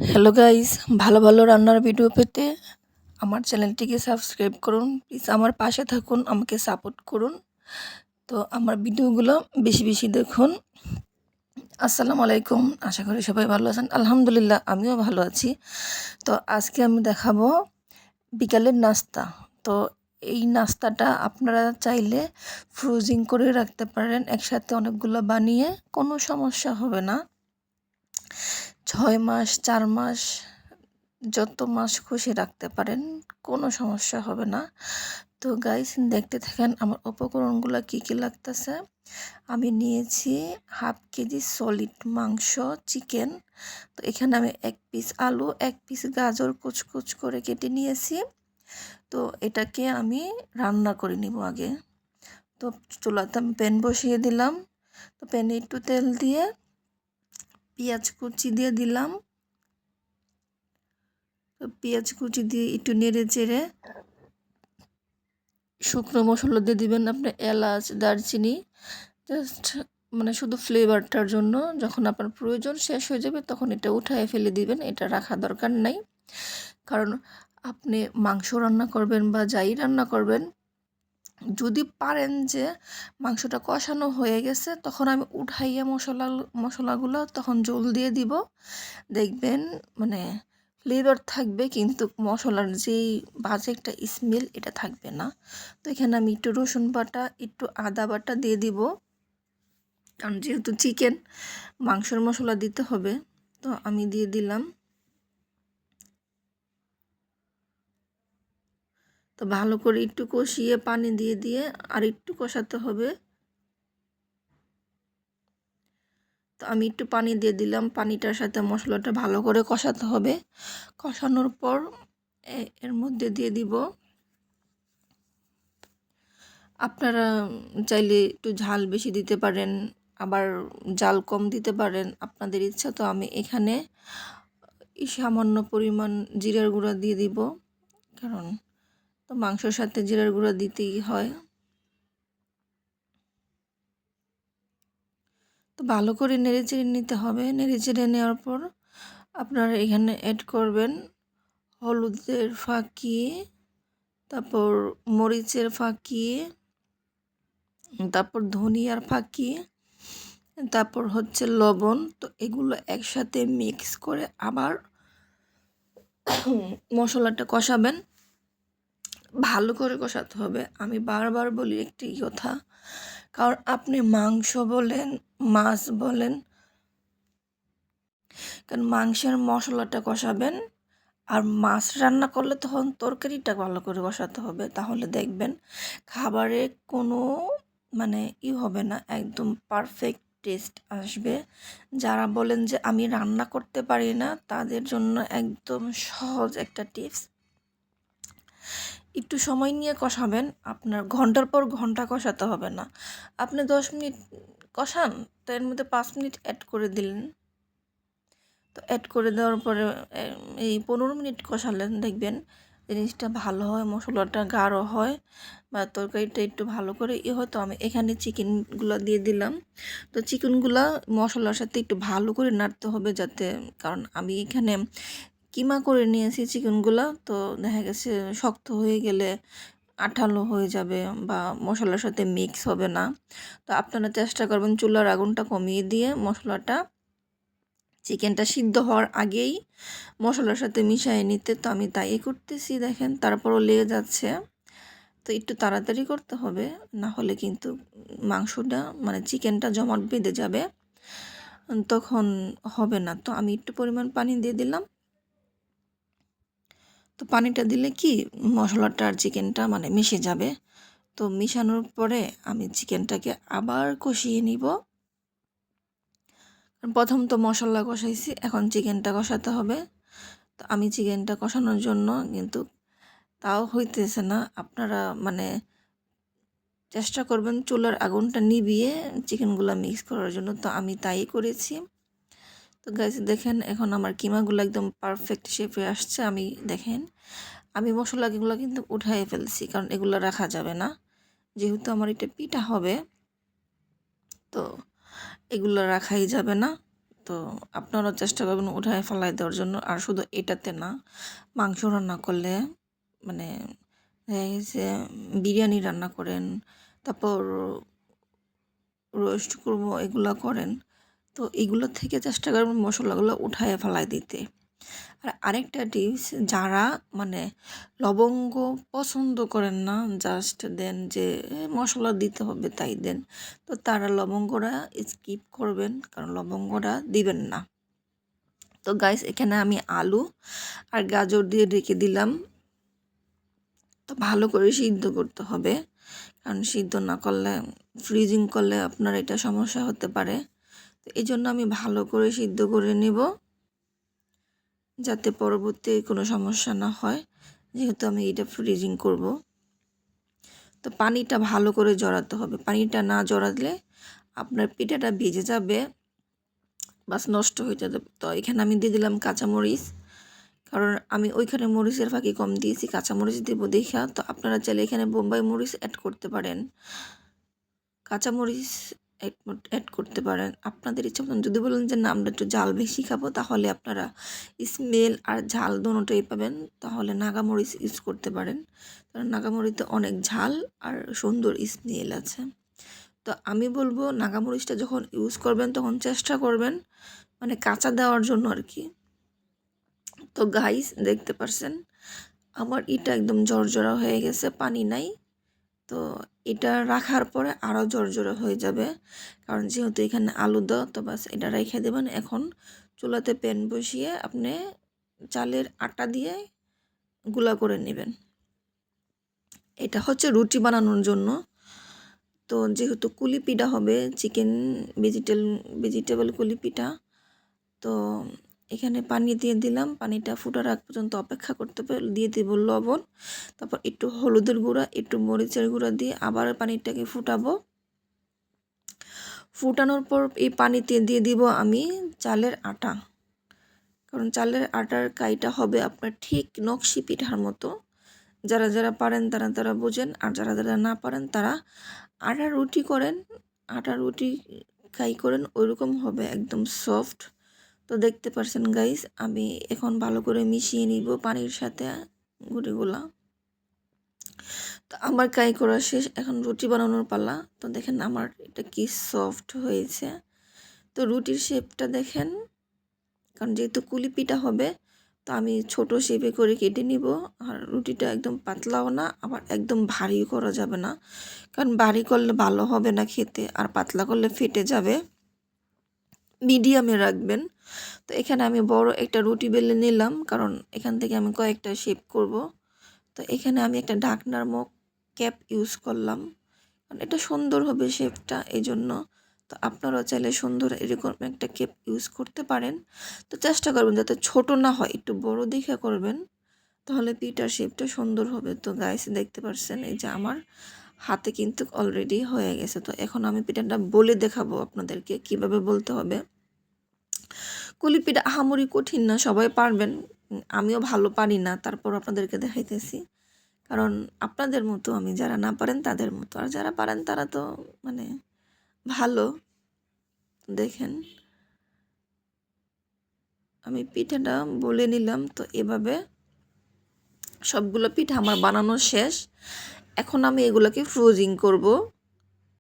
Hello guys, ভালো ভালো রান্নার ভিডিও পেতে আমার চ্যানেলটিকে সাবস্ক্রাইব করুন। প্লিজ আমার পাশে থাকুন, আমাকে সাপোর্ট করুন। তো আমার ভিডিওগুলো বেশি বেশি দেখুন। আসসালামু আলাইকুম, আশা করি সবাই ভালো আছেন। আলহামদুলিল্লাহ, আমিও ভালো আছি। তো আজকে আমি দেখাবো বিকালের নাস্তা। তো এই নাস্তাটা আপনারা চাইলে ফ্রোজিং করে রাখতে পারেন, একসাথে অনেকগুলো বানিয়ে কোনো সমস্যা হবে না। 6 মাস 4 মাস যত মাস খুশি রাখতে পারেন, কোনো সমস্যা হবে না। তো গাইস, দেখতে থাকেন আমার উপকরণগুলো কি কি লাগতেছে। আমি নিয়েছি হাফ কেজি সলিড মাংস, চিকেন। তো এখানে আমি 1 পিস আলু, 1 পিস গাজর কুচকুচ করে কেটে নিয়েছি। তো এটাকে আমি রান্না করে নিব আগে। তো চুলাতে আমি প্যান বসিয়ে দিলাম। তো প্যানে একটু তেল দিয়ে পেঁয়াজ কুচি দিয়ে দিলাম। তো পেঁয়াজ কুচি দিয়ে একটু নেড়ে চেড়ে শুকনো মশলা দিয়ে দিবেন, আপনার এলাচ, দারচিনি, জাস্ট মানে শুধু ফ্লেভারটার জন্য। যখন আপনার প্রয়োজন শেষ হয়ে যাবে তখন এটা উঠায় ফেলে দিবেন, এটা রাখা দরকার নাই। কারণ আপনি মাংস রান্না করবেন বা যাই রান্না করবেন, যদি পারেন যে মাংসটা কষানো হয়ে গেছে তখন আমি উঠাইয়া মশলাগুলো তখন জল দিয়ে দিব, দেখবেন মানে ফ্লেভার থাকবে কিন্তু মশলার যেই বাজে একটা স্মেল এটা থাকবে না। তো এখানে আমি একটু রসুন বাটা, একটু আদা বাটা দিয়ে দিব, কারণ যেহেতু চিকেন মাংসের মশলা দিতে হবে। তো আমি দিয়ে দিলাম। তো ভালো করে একটু কষিয়ে পানি দিয়ে দিয়ে আর একটু কষাতে হবে। তো আমি একটু পানি দিয়ে দিলাম, পানিটার সাথে মশলাটা ভালো করে কষাতে হবে। কষানোর পর এর মধ্যে দিয়ে দিব, আপনারা চাইলে একটু ঝাল বেশি দিতে পারেন, আবার ঝাল কম দিতে পারেন, আপনাদের ইচ্ছা। তো আমি এখানে সামান্য পরিমাণ জিরার গুঁড়া দিয়ে দিব, কারণ তো মাংসর সাথে জিরার গুঁড়া দিতেই হয়। তো ভালো করে নেড়ে চেড়ে নিতে হবে। নেড়ে চেড়ে নেওয়ার পর আপনারা এখানে অ্যাড করবেন হলুদের ফাঁকি, তারপর মরিচের ফাঁকি, তারপর ধনিয়ার ফাঁকি, তারপর হচ্ছে লবণ। তো এগুলো একসাথে মিক্স করে আবার মশলাটা কষাবেন, ভালো করে কষাতে হবে। আমি বারবার বলি একটি কথা, কারণ আপনি মাংস বলেন, মাছ বলেন, কারণ মাংসের মশলাটা কষাবেন আর মাছ রান্না করলে তখন তরকারিটা ভালো করে কষাতে হবে, তাহলে দেখবেন খাবারে কোনো মানে হবে না, একদম পারফেক্ট টেস্ট আসবে। যারা বলেন যে আমি রান্না করতে পারি না, তাদের জন্য একদম সহজ একটা টিপস। একটু সময় নিয়ে কষাবেন, আপনার ঘন্টার পর ঘন্টা কষাতে হবে না। আপনি 10 মিনিট কষান, তো এর মধ্যে 5 মিনিট অ্যাড করে দিলেন। তো অ্যাড করে দেওয়ার পরে এই 15 মিনিট কষালেন, দেখবেন জিনিসটা ভালো হয়, মশলাটা গাঢ় হয় বা তরকারিটা একটু ভালো করে হয়। তো আমি এখানে চিকেনগুলো দিয়ে দিলাম। তো চিকেনগুলা মশলার সাথে একটু ভালো করে নাড়তে হবে, যাতে, কারণ আমি এখানে কিমা করে নিয়েছি চিকেনগুলা, তো দেখা গেছে শক্ত হয়ে গেলে আঠালো হয়ে যাবে বা মশলার সাথে মিক্স হবে না। তো আপনারা চেষ্টা করবেন চুলার আগুনটা কমিয়ে দিয়ে মশলাটা চিকেনটা সিদ্ধ হওয়ার আগেই মশলার সাথে মিশিয়ে নিতে। তো আমি তাই করতেছি, দেখেন তারপরও লেগে যাচ্ছে। তো একটু তাড়াতাড়ি করতে হবে, না হলে কিন্তু মাংসটা মানে চিকেনটা জমাট বেঁধে যাবে, তখন হবে না। তো আমি একটু পরিমাণ পানি দিয়ে দিলাম। তো পানিটা দিলে কি মশলাটা আর চিকেনটা মানে মিশে যাবে। তো মিশানোর পরে আমি চিকেনটাকে আবার কষিয়ে নিব। প্রথম তো মশলা কষাইছি, এখন চিকেনটা কষাতে হবে। তো আমি চিকেনটা কষানোর জন্য কিন্তু তাও হইতেছে না, আপনারা মানে চেষ্টা করবেন চুলার আগুনটা নিভিয়ে চিকেনগুলো মিক্স করার জন্য। তো আমি তাই করেছি। তো গাইস দেখেন এখন আমার কিমাগুলো একদম পারফেক্ট শেপে আসছে। আমি দেখেন আমি মশলাগুলো কিন্তু উঠাই ফেলছি, কারণ এগুলো রাখা যাবে না, যেহেতু আমার এটা পিঠা হবে, তো এগুলো রাখাই যাবে না। তো তো আপনারাও চেষ্টা করবেন উঠায় ফেলাই দেওয়ার জন্য। আর শুধু এটাতে না, মাংস রান্না করলে মানে যে বিরিয়ানি রান্না করেন, তারপর রোস্ট করবো এগুলো করেন, তো এগুলো থেকে চেষ্টা করবেন মশলাগুলো উঠায় ফেলাই দিতে। আর আরেকটা টিপস, যারা মানে লবঙ্গ পছন্দ করেন না, জাস্ট দেন যে মশলা দিতে হবে তাই দেন, তো তারা লবঙ্গটা স্কিপ করবেন, কারণ লবঙ্গটা দিবেন না। তো গাইস, এখানে আমি আলু আর গাজর দিয়ে রেখে দিলাম। তো ভালো করে সিদ্ধ করতে হবে, কারণ সিদ্ধ না করলে, ফ্রিজিং করলে আপনার এটা সমস্যা হতে পারে। তো এই জন্য আমি ভালো করে সিদ্ধ করে নেব, যাতে পরবর্তী কোনো সমস্যা না হয়, যেহেতু আমি এটা ফ্রিজিং করব। তো পানিটা ভালো করে জড়াতে হবে, পানিটা না জড়ালে আপনার পিঠাটা ভিজে যাবে, বাস নষ্ট হয়ে যাবে। তো এখানে আমি দিয়ে দিলাম কাঁচামরিচ, কারণ আমি ওইখানে মরিচের ফাঁকি কম দিয়েছি, কাঁচামরিচ দেবো দেখা। তো আপনারা চাইলে এখানে বোম্বাই মরিচ অ্যাড করতে পারেন, কাঁচামরিচ অ্যাড করতে পারেন আপনাদের ইচ্ছা মতন। যদি বলেন যে না আমরা একটু ঝাল বেশি খাবো, তাহলে আপনারা স্মেল আর ঝাল দুটোই পাবেন, তাহলে নাগামরিচ ইউজ করতে পারেন, কারণ নাগামরিচে অনেক ঝাল আর সুন্দর স্মেল আছে। তো আমি বলবো নাগামরিচটা যখন ইউজ করবেন তখন চেষ্টা করবেন মানে কাঁচা দেওয়ার জন্য আর কি। তো গাইস, দেখতে পারছেন আমার এটা একদম জর্জরা হয়ে গেছে, পানি নাই। তো এটা রাখার পরে আরও জর্জরা হয়ে যাবে, কারণ যেহেতু এখানে আলু দাও। তো বাস এটা রেখে দেবেন। এখন চুলাতে প্যান বসিয়ে আপনি চালের আটা দিয়ে গুঁড়া করে নেবেন। এটা হচ্ছে রুটি বানানোর জন্য। তো যেহেতু কুলি পিঠা হবে, চিকেন ভেজিটেবল কুলি পিঠা, তো এখানে পানি দিয়ে দিলাম। পানিটা ফুটার আগ পর্যন্ত অপেক্ষা করতে হবে, দিয়ে দেব লবণ, তারপর একটু হলুদের গুঁড়া, একটু মরিচের গুঁড়া দিয়ে আবার পানিটাকে ফুটাবো। ফুটানোর পর এই পানিতে দিয়ে দিব আমি চালের আটা, কারণ চালের আটার কাইটা হবে আপনার ঠিক নকশি পিঠার মতো। যারা যারা পারেন তারা তারা বোঝেন, আর যারা যারা না পারেন তারা আটা রুটি করেন, আটা রুটি কাই করেন, ওইরকম হবে একদম সফট। তো দেখতে পারছেন গাইস, আমি এখন ভালো করে মিশিয়ে নিব পানির সাথে গুঁড়িগুলা। তো আমার কাই করা শেষ, এখন রুটি বানানোর পালা। তো দেখেন আমার এটা কি সফট হয়েছে। তো রুটির শেপটা দেখেন, কারণ যেহেতু কুলি পিঠা হবে, তো আমি ছোট শেপে করে কেটে নিব। আর রুটিটা একদম পাতলাও না, আবার একদম ভারীও করা যাবে না, কারণ ভারী করলে ভালো হবে না খেতে, আর পাতলা করলে ফেটে যাবে। মিডিয়ামে রাখবেন। তো এখানে আমি বড় একটা রুটি বেলে নিলাম, কারণ এখান থেকে আমি কয়েকটা শেপ করব। তো এখানে আমি একটা ঢাকনার মুখ ক্যাপ ইউজ করলাম, কারণ এটা সুন্দর হবে শেপটা, এই জন্য। তো আপনারাও চাইলে সুন্দর এরকম একটা ক্যাপ ইউজ করতে পারেন। তো চেষ্টা করবেন যাতে ছোট না হয়, একটু বড় দেখে করবেন, তাহলে পিঠার শেপটা সুন্দর হবে। তো গাইস, দেখতে পাচ্ছেন এই যে আমার হাতে কিন্তু অলরেডি হয়ে গেছে। তো এখন আমি পিঠাটা বলে দেখাবো আপনাদেরকে কিভাবে বলতে হবে। কুলি পিঠা আহামরি কঠিন না, সবাই পারবেন, আমিও ভালো পারি না, তারপর আপনাদেরকে দেখাইতেছি, কারণ আপনাদের মতো আমি, যারা না পারেন তাদের মতো, আর যারা পারেন তারা তো মানে ভালো। দেখেন আমি পিঠাটা বলে নিলাম। তো এভাবে সবগুলো পিঠা আমার বানানো শেষ। এখন আমি এগুলোকে ফ্রোজিং করব।